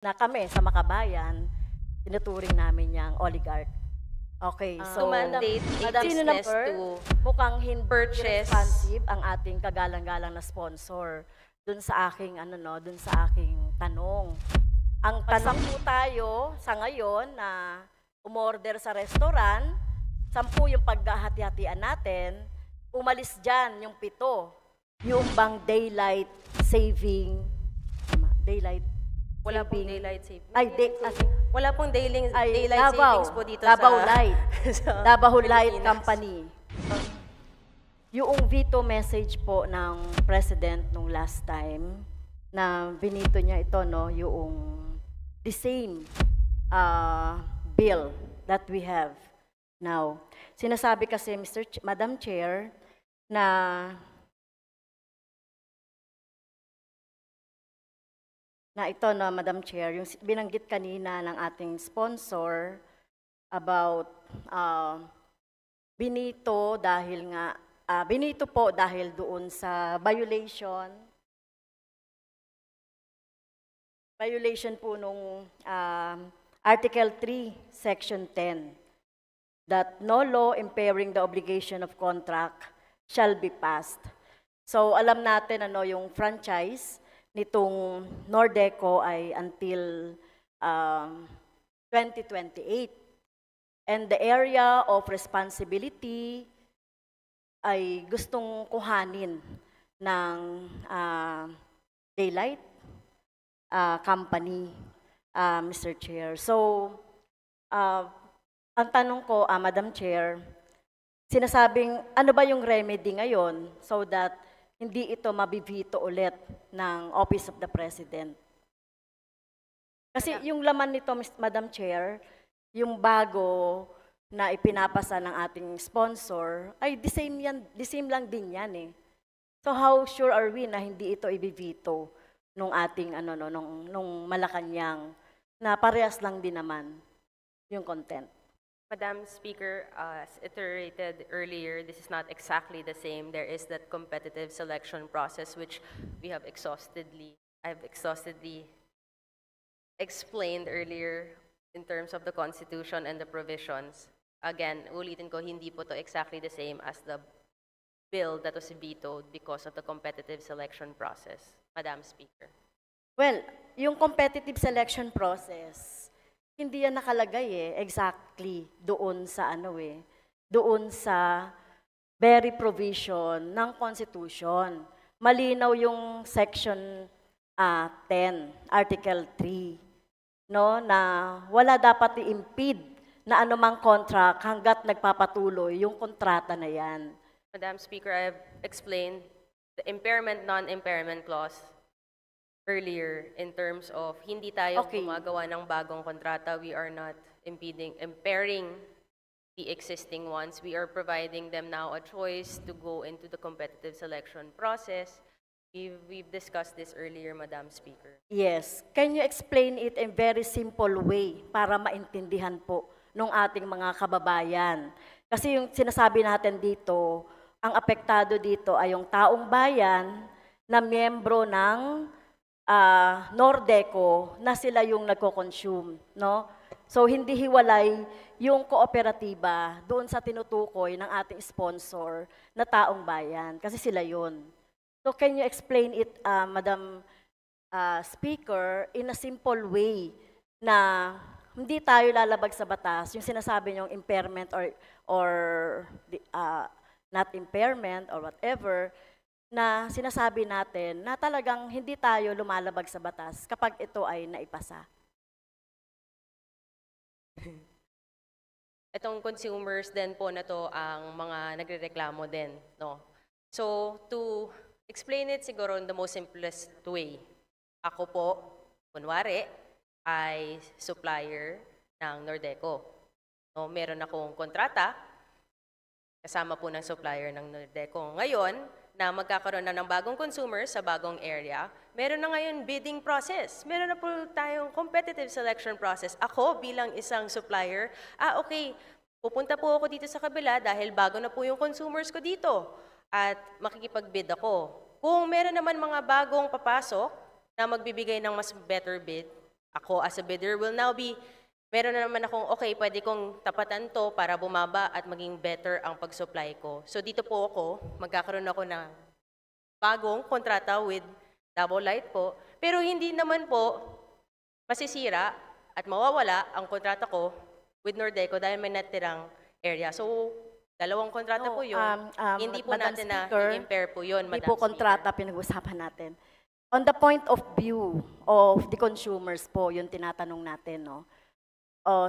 na kami sa Makabayan, tinuturing namin yang oligarch. Okay, To so mandate a Madam business Senator, to mukhang hindi purchase. responsive ang ating kagalang-galang na sponsor dun sa aking dun sa aking tanong. Ang tanong po tayo sa ngayon na umorder sa restaurant, 10 yung paghahati-hatian natin, umalis dyan yung 7. Yung bang daylight saving, daylight Wala pong saving, daylight saving. Wala pong daylight Davao, savings po dito Davao sa Light, sa Davao Light Pilipinas. Company. Yung veto message po ng President nung last time, na binito niya ito, no, yung the same bill that we have now. Sinasabi kasi, Madam Chair, na ito, no, Madam Chair, yung binanggit kanina ng ating sponsor about binito dahil nga, binito po dahil doon sa violation po nung Article 3, Section 10, that no law impairing the obligation of contract shall be passed. So alam natin yung franchise nitong Nordeco ay until 2028. And the area of responsibility ay gustong kuhanin ng Daylight Company, Mr. Chair. So, ang tanong ko, Madam Chair, sinasabing ano ba yung remedy ngayon so that hindi ito mabibito ulit ng Office of the President? Kasi yung laman nito, Madam Chair, yung bago na ipinapasa ng ating sponsor, ay the same lang din yan eh. So how sure are we na hindi ito ibibito nung ating nung Malacanang na parehas lang din naman yung content? Madam Speaker, as iterated earlier, this is not exactly the same. There is that competitive selection process which I've exhaustedly explained earlier in terms of the Constitution and the provisions. Again, ulitin ko, hindi po to exactly the same as the bill that was vetoed because of the competitive selection process, Madam Speaker. Well, yung competitive selection process, hindi yan nakalagay exactly doon sa doon sa very provision ng Constitution. Malinaw yung Section 10, Article 3, no, na wala dapat i-impede na anumang contract hanggat nagpapatuloy yung kontrata na yan. Madam Speaker, I have explained the impairment, non-impairment clause earlier in terms of hindi tayo gumagawa ng bagong kontrata. We are not impairing the existing ones. We are providing them now a choice to go into the competitive selection process. We've discussed this earlier, Madam Speaker. Yes. Can you explain it in very simple way para maintindihan po ng ating mga kababayan? Kasi yung sinasabi natin dito, ang apektado dito ay yung taong bayan na miyembro ng Nordeco na sila yung nagko-consume, no? So hindi hiwalay yung kooperatiba doon sa tinutukoy ng ating sponsor na taong bayan kasi sila yun. So can you explain it, Madam Speaker, in a simple way na hindi tayo lalabag sa batas, yung sinasabi niyong impairment or not impairment or whatever, na sinasabi natin na talagang hindi tayo lumalabag sa batas kapag ito ay naipasa. Itong consumers din po na to ang mga nagrereklamo din, no? So, to explain it siguro in the most simplest way, ako po, kunwari, ay supplier ng Nordeco. No, meron akong kontrata, kasama po ng supplier ng Nordeco. Ngayon, na magkakaroon na ng bagong consumer sa bagong area, meron na ngayon bidding process. Meron na po tayong competitive selection process. Ako bilang isang supplier, okay, pupunta po ako dito sa kabila dahil bago na po yung consumers ko dito at makikipag-bid ako. Kung meron naman mga bagong papasok na magbibigay ng mas better bid, Ako as a bidder will now be, meron na naman akong, okay, pwede kong tapatan to para bumaba at maging better ang pag-supply ko. So dito po ako, magkakaroon ako ng bagong kontrata with Double Light po. Pero hindi naman po masisira at mawawala ang kontrata ko with Nordeco dahil may natirang area. So, dalawang kontrata No, po yun. Hindi po Madam natin Speaker, na i-impair po yun, Hindi Madam po kontrata pinag-usapan natin. On the point of view of the consumers po, yung tinatanong natin, no?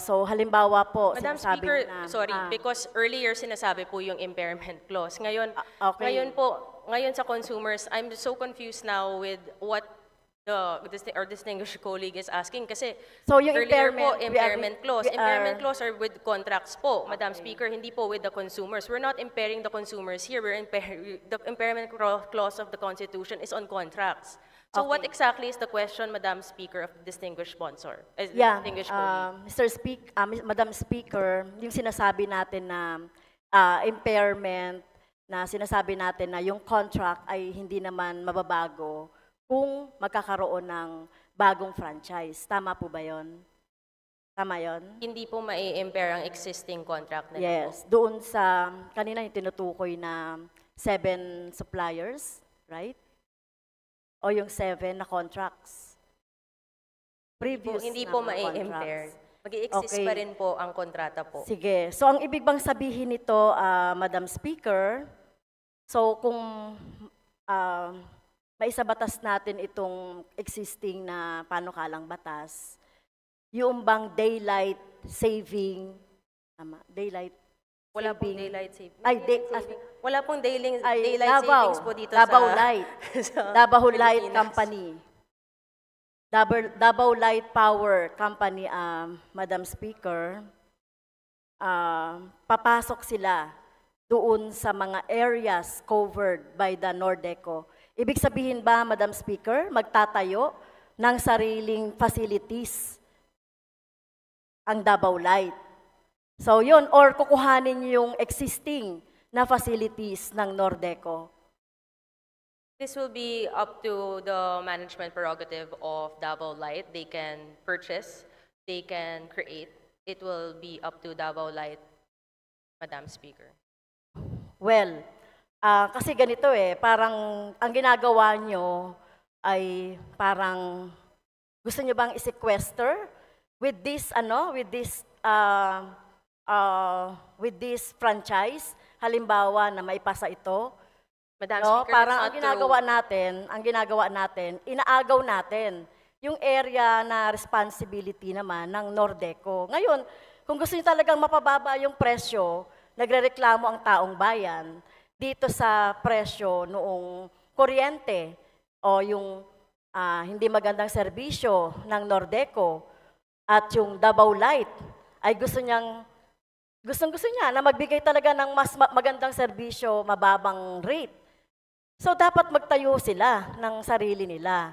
So halimbawa po, Madam sinasabi Speaker, na, sorry, because earlier sinasabi po yung impairment clause. Ngayon, okay. ngayon sa consumers, I'm so confused now with what our distinguished colleague is asking kasi So yung earlier po, impairment, impairment clause. we are- Impairment clause are with contracts po, Madam Speaker, hindi po with the consumers. We're not impairing the consumers here. The impairment clause of the Constitution is on contracts. So what Okay. exactly is the question, Madam Speaker, of the distinguished sponsor? Yeah, Distinguished colleague? Madam Speaker, yung sinasabi natin na impairment, na sinasabi natin na yung contract ay hindi naman mababago kung magkakaroon ng bagong franchise. Tama po ba yon? Tama yon? Hindi po mai-impair ang existing contract na Yes, doon sa kanina yung tinutukoy na 7 suppliers, right? O yung 7 na contracts. Previous Hindi na po mga mai-impair. contracts. Mag-i-exist Okay. pa rin po ang kontrata po. Sige. So ang ibig bang sabihin nito, Madam Speaker, so kung maisabatas natin itong existing na panukalang batas, yung bang daylight saving, daylight Wala pong saving, daylight saving. Ay, Wala pong daylight Davao, savings po dito Davao sa... Light, sa Davao Light Pilipinas. Company. Davao Light Power Company, Madam Speaker, papasok sila doon sa mga areas covered by the Nordeco. Ibig sabihin ba, Madam Speaker, magtatayo ng sariling facilities ang Davao Light? So yun, or kukuhanin yung existing na facilities ng Nordeco. This will be up to the management prerogative of Davao Light. They can purchase, they can create. It will be up to Davao Light, Madam Speaker. Well, kasi ganito parang ang ginagawa nyo ay parang gusto nyo bang i-sequester with this franchise, halimbawa na maipasa ito. Madam No, Speaker, parang that's not ang ginagawa natin, inaagaw natin yung area na responsibility naman ng Nordeco. Ngayon, kung gusto niyo talagang mapababa yung presyo, nagrereklamo ang taong bayan dito sa presyo noong kuryente o yung hindi magandang serbisyo ng Nordeco at yung Davao Light ay gustong-gusto niya na magbigay talaga ng mas magandang serbisyo, mababang rate. So dapat magtayo sila ng sarili nila.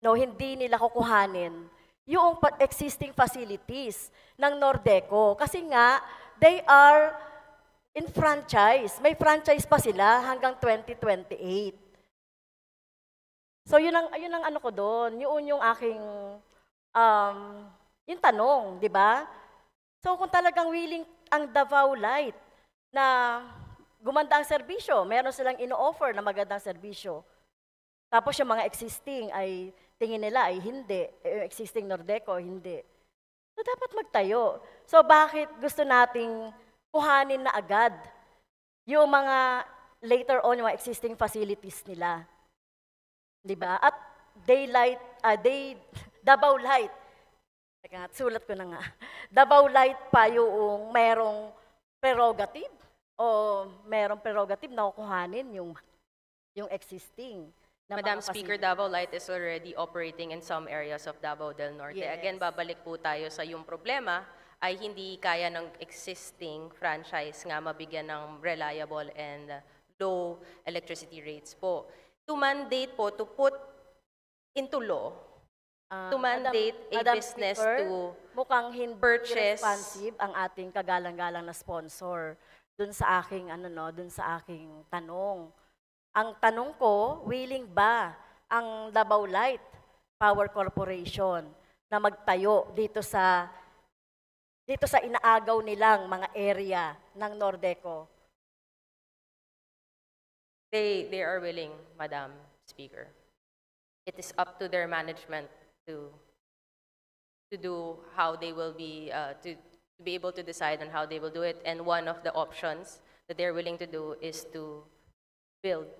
No, hindi nila kukuhanin yung existing facilities ng Nordeco kasi nga they are in franchise. May franchise pa sila hanggang 2028. So yun ang ano ko doon, yung aking yung tanong, di ba? So kung talagang willing ang Davao Light na gumanda ang serbisyo, meron silang ino-offer na magandang serbisyo. Tapos yung mga existing ay tingin nila ay hindi, existing Nordeco hindi. So dapat magtayo. So bakit gusto nating kuhanin na agad yung mga later on yung mga existing facilities nila? 'Di ba? At Davao Light. Teka, sulat ko na nga. Davao Light pa yung merong prerogative o merong prerogative na kukuhanin yung existing. Na Madam mga Speaker, facilities. Davao Light is already operating in some areas of Davao del Norte. Yes. Again, babalik po tayo sa yung problema ay hindi kaya ng existing franchise nga mabigyan ng reliable and low electricity rates po. To mandate po, to put into law, to mandate a Madam business Speaker, to mukhang hindi purchase- responsive ang ating kagalang-galang na sponsor dun sa aking tanong. Ang tanong ko, willing ba ang Davao Light Power Corporation na magtayo dito sa inaagaw nilang mga area ng Nordeco? They are willing, Madam Speaker. It is up to their management to do how they will be to be able to decide on how they will do it. And one of the options that they're willing to do is to build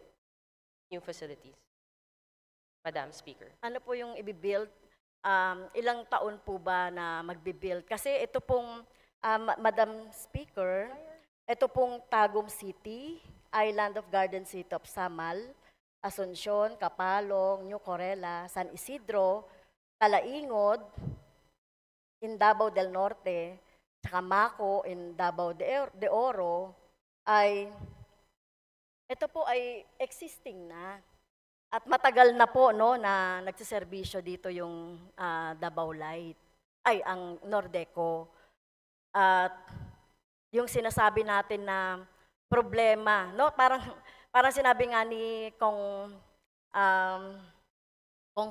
new facilities. Madam Speaker. Ano po yung i-build? Ilang taon po ba na magbi-build? Kasi ito pong, Madam Speaker, ito pong Tagum City, Island of Garden City of Samal, Asuncion, Capalong, New Corella, San Isidro, Calaingod, in Davao del Norte, tsaka Maco in Davao de Oro, ito po ay existing na. At matagal na po no, na nagsiservisyo dito yung Davao Light, ang Nordeco. At yung sinasabi natin na problema, no? Parang sinabi nga ni Kong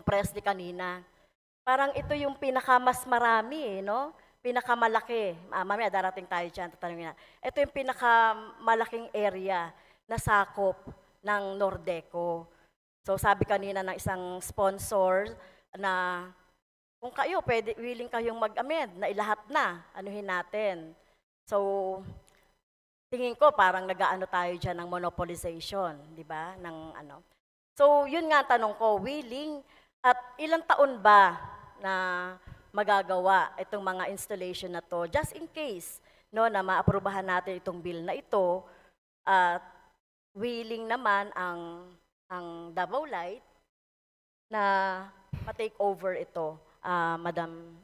Presley kanina, parang ito yung pinakamas marami, no? Pinakamalaki. Mamaya darating tayo dyan, tatanungin na. Ito yung pinakamalaking area na sakop ng Nordeco. So sabi kanina ng isang sponsor na kung kayo, willing kayong mag-amend na ilahat na, anuhin natin. So, tingin ko parang nag-aano tayo dyan ng monopolization, di ba? So, yun nga tanong ko, willing at ilang taon ba na magagawa itong mga installation na to, just in case no, na maaprubahan natin itong bill na ito, at willing naman ang Davao Light na ma-take over ito, Madam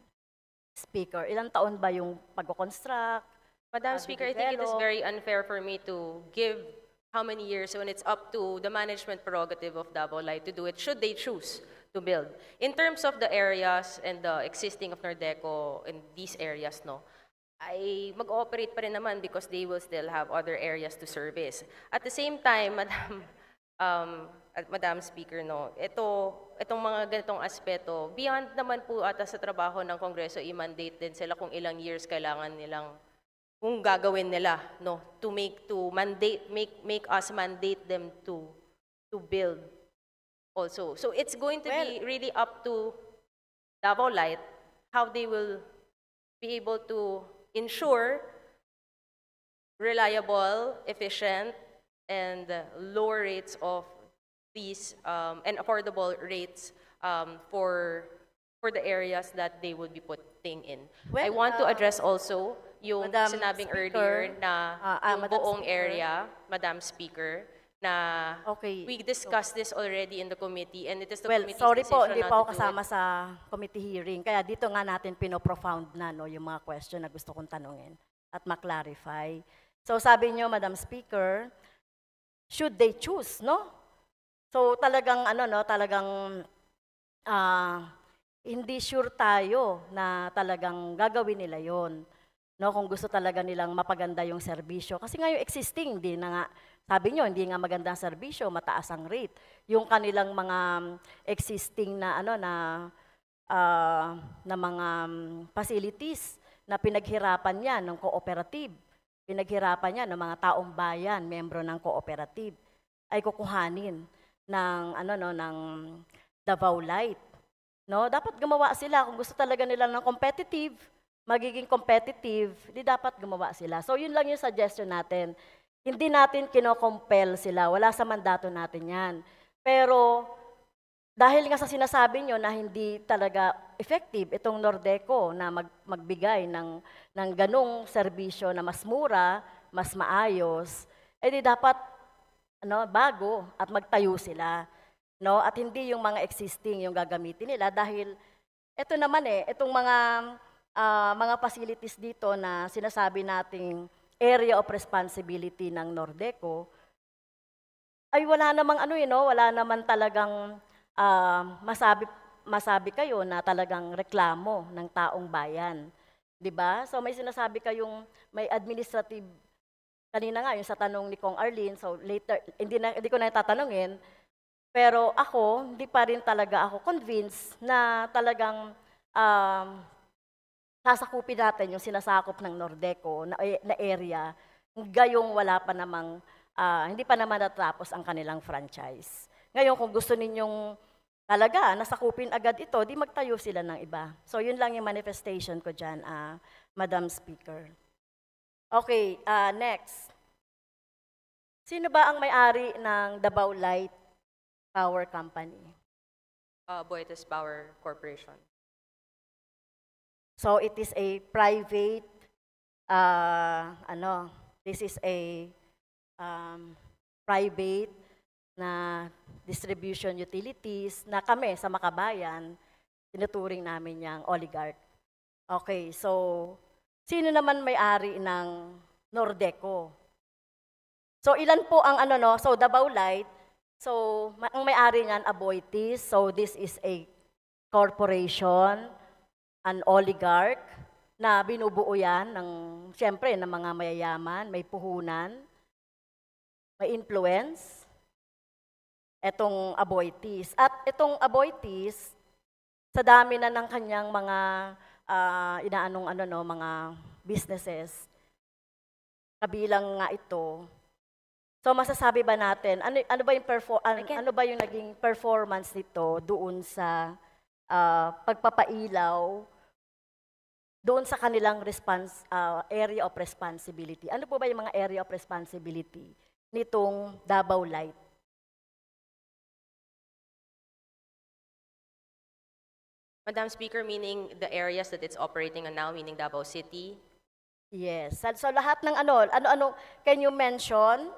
Speaker. Ilang taon ba yung pag-construct? Madam Speaker, I think it is very unfair for me to give how many years when it's up to the management prerogative of Davao Light to do it, should they choose to build. In terms of the areas and the existing of Nordeco in these areas, no, ay mag-ooperate pa rin naman because they will still have other areas to service. At the same time, Madam Speaker, no, itong mga ganitong aspeto, beyond naman po ata sa trabaho ng Kongreso, i-mandate din sila kung ilang years kailangan nilang kung gagawin nila, no, to make us mandate them to build also. So it's going to be really up to Davao Light how they will be able to ensure reliable, efficient, and lower rates of these and affordable rates for the areas that they would be putting in. I want to address also yung Madam sinabing Speaker, earlier na yung Madam buong Speaker. area, Madam Speaker, na Okay. we discussed this already in the committee and it is the Well, committee's sorry po, decision hindi not pa ako to do kasama it. sa committee hearing. Kaya dito nga natin pinoprofound na no, yung mga question na gusto kong tanungin at maklarify. So sabi nyo, Madam Speaker, should they choose, no? So talagang hindi sure tayo na talagang gagawin nila yon. No, kung gusto talaga nilang mapaganda yung serbisyo. Kasi nga yung existing, hindi na nga, sabi nyo, hindi nga maganda ang serbisyo, mataas ang rate. Yung kanilang mga existing na, na mga facilities na pinaghirapan niya ng cooperative, pinaghirapan niya ng mga taong bayan, membro ng cooperative, ay kukuhanin ng, ng Davao Light. No, dapat gumawa sila kung gusto talaga nila ng competitive, magiging competitive, di dapat gumawa sila. So yun lang yung suggestion natin. Hindi natin kino-compel sila, wala sa mandato natin yan. Pero dahil nga sa sinasabi nyo na hindi talaga effective itong Nordeco na magbigay ng ganong serbisyo na mas mura, mas maayos, di dapat bago at magtayo sila. No? At hindi yung mga existing yung gagamitin nila dahil ito naman itong mga facilities dito na sinasabi nating area of responsibility ng Nordeco, ay wala namang wala naman talagang masabi kayo na talagang reklamo ng taong bayan. 'Di ba? So may sinasabi kayong may administrative, kanina nga yung sa tanong ni Kong Arlene, so later, hindi ko na tatanungin, pero ako, hindi pa rin talaga ako convinced na talagang um, sasakupin natin yung sinasakop ng Nordeco na area, gayong wala pa namang, hindi pa naman natapos ang kanilang franchise. Ngayon, kung gusto ninyong talaga nasakupin agad ito, di magtayo sila ng iba. So, yun lang yung manifestation ko dyan, Madam Speaker. Okay, next. Sino ba ang may-ari ng Davao Light Power Company? Boetes Power Corporation. So it is a private, this is a private na distribution utilities na kami sa Makabayan, tinuturing namin yung oligarch. Okay, so sino naman may-ari ng Nordeco? So ilan po ang so Davao Light, so ang may-ari niyan Aboitiz, so this is a corporation, an oligarch na binubuo yan ng, siyempre, ng mga mayayaman, may puhunan, may influence, etong Aboitiz. At itong Aboitiz, sa dami na ng kanyang mga mga businesses, kabilang nga ito. So masasabi ba natin, ano ba yung naging performance nito doon sa pagpapailaw doon sa kanilang area of responsibility? Ano po ba yung mga area of responsibility nitong Davao Light? Madam Speaker, meaning the areas that it's operating on now, meaning Davao City? Yes. So lahat ng can you mention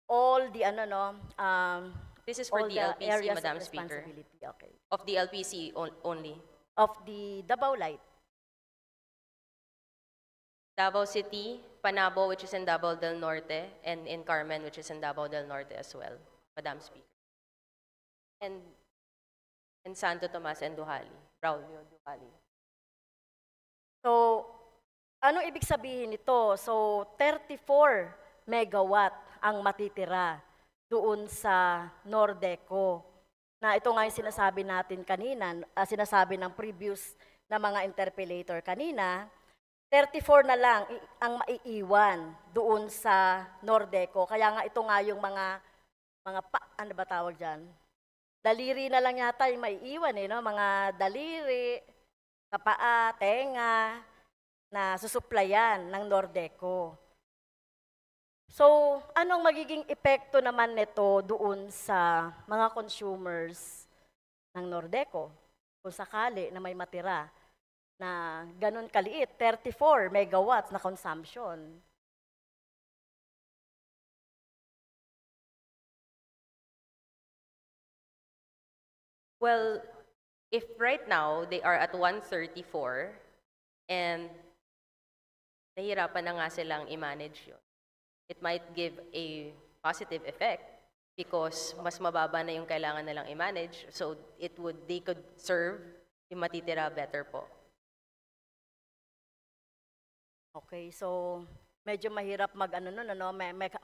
all the This is for all the the LPC, areas Madam of Speaker. responsibility? Okay. Of the LPC only. Of the Davao Light. Davao City, Panabo, which is in Davao del Norte, and in Carmen, which is in Davao del Norte as well, Madam Speaker. And Santo Tomas and Duhali, Braulio, Duhali. So, ano ibig sabihin nito? So, 34 megawatt ang matitira doon sa Nordeco. Na ito nga yung sinasabi natin kanina, sinasabi ng previous na mga interpellator kanina, 34 na lang ang maiiwan doon sa Nordeco. Kaya nga ito nga yung mga ano ba tawag dyan? Daliri na lang yata yung maiiwan no? Mga daliri, kapaa, tenga, na susuplayan ng Nordeco. So, anong magiging epekto naman nito doon sa mga consumers ng Nordeco? Kung sakali na may matira na ganun kaliit, 34 megawatts na consumption. Well, if right now they are at 134 and nahihirapan na nga silang i-manage yun, it might give a positive effect because mas mababa na yung kailangan nilang i-manage, so they could serve yung matitira better po. Okay, so medyo mahirap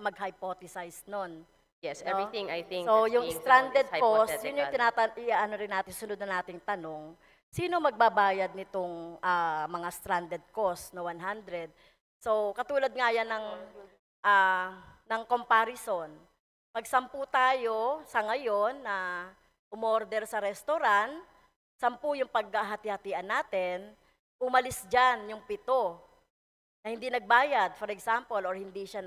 mag-hypothesize nun. Yes, No? everything I think So, that's yung being stranded thrown is cost, yun yung hypothetical. rin natin, sunod na nating tanong, sino magbabayad nitong mga stranded cost na 100? So, katulad nga yan ng comparison. Pag 10 tayo sa ngayon na umorder sa restaurant, 10 yung paghahati-hatian natin, umalis dyan yung 7 na hindi nagbayad, for example, or hindi siya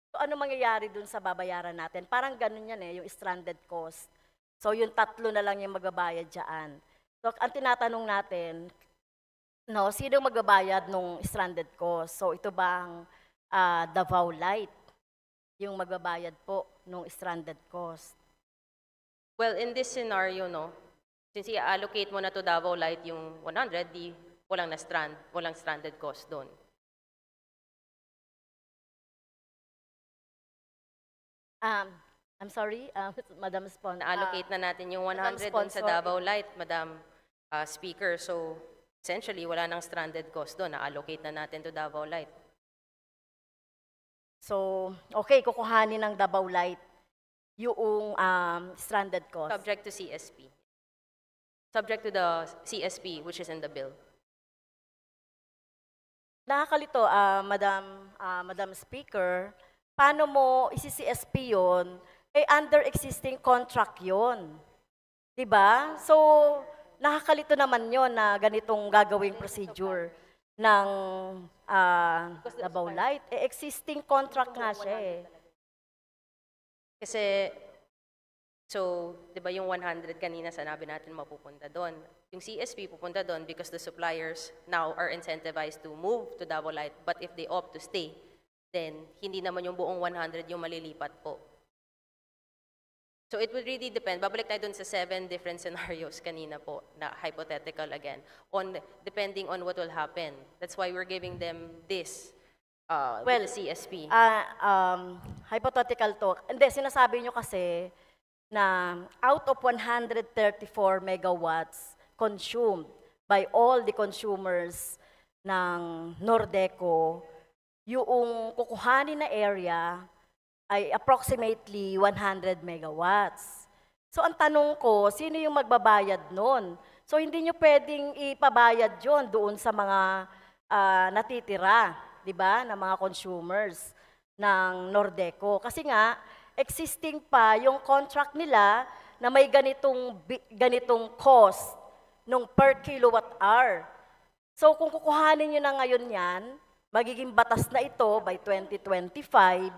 so ano mangyayari dun sa babayaran natin? Parang ganun yan yung stranded cost. So yung 3 na lang yung magbabayad dyan. So ang tinatanong natin, sino magbabayad nung stranded cost? So ito ba ang Davao Light yung magbabayad po nung stranded cost? Well, in this scenario, since i-allocate mo na to Davao Light yung 100, walang stranded cost doon. I'm sorry, Madam Spon. Na-allocate na natin yung 100 doon sa Davao Light, Madam Speaker. So, essentially, wala nang stranded cost doon. Na-allocate na natin to Davao Light. So, okay, kukuhanin ng Davao Light yung stranded cost. Subject to CSP. subject to the CSP, which is in the bill. Nakakalito, Madam Speaker, paano mo isi-CSP yun? Eh, under existing contract yun. Diba? So, nakakalito naman yon na ganitong gagawing procedure ng Davao Light. Eh, existing contract nga siya eh. Kasi, so, di ba yung 100 kanina sanabi natin mapupunta doon. Yung CSP pupunta doon because the suppliers now are incentivized to move to Davao Light. But if they opt to stay, then hindi naman yung buong 100 yung malilipat po. So it would really depend. Babalik tayo dun sa 7 different scenarios kanina po, na hypothetical again, depending on what will happen. That's why we're giving them this with the CSP. Hypothetical to. Hindi, sinasabi nyo kasi na out of 134 megawatts consumed by all the consumers ng Nordeco, yung kukuhanin na area ay approximately 100 megawatts. So ang tanong ko, sino yung magbabayad nun? So hindi nyo pwedeng ipabayad yon doon sa mga natitira, di ba, na mga consumers ng Nordeco. Kasi nga, existing pa yung contract nila na may ganitong cost nung per kilowatt hour. So kung kukuhanin nyo na ngayon yan, magiging batas na ito by 2025,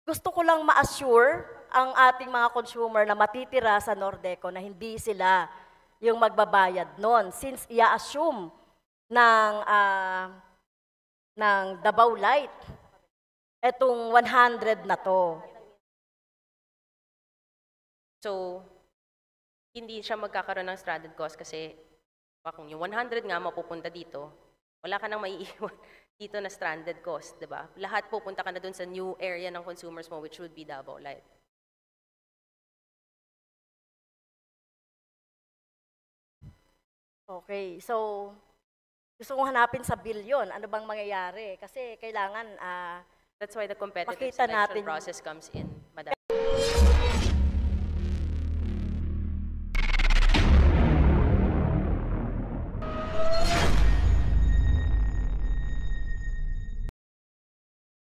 gusto ko lang ma-assure ang ating mga consumer na matitira sa Nordeco na hindi sila yung magbabayad nun. Since i-assume ng Davao Light etong 100 na to. So, hindi siya magkakaroon ng stranded cost kasi kung yung 100 nga mapupunta dito, wala ka nang maiiwan dito na stranded cost, di ba? Lahat pupunta ka na dun sa new area ng consumers mo, which would be Davao Light. Okay, so gusto kong hanapin sa bill yun. Ano bang mangyayari? Kasi kailangan That's why the competitive makita selection natin process comes in, Madam.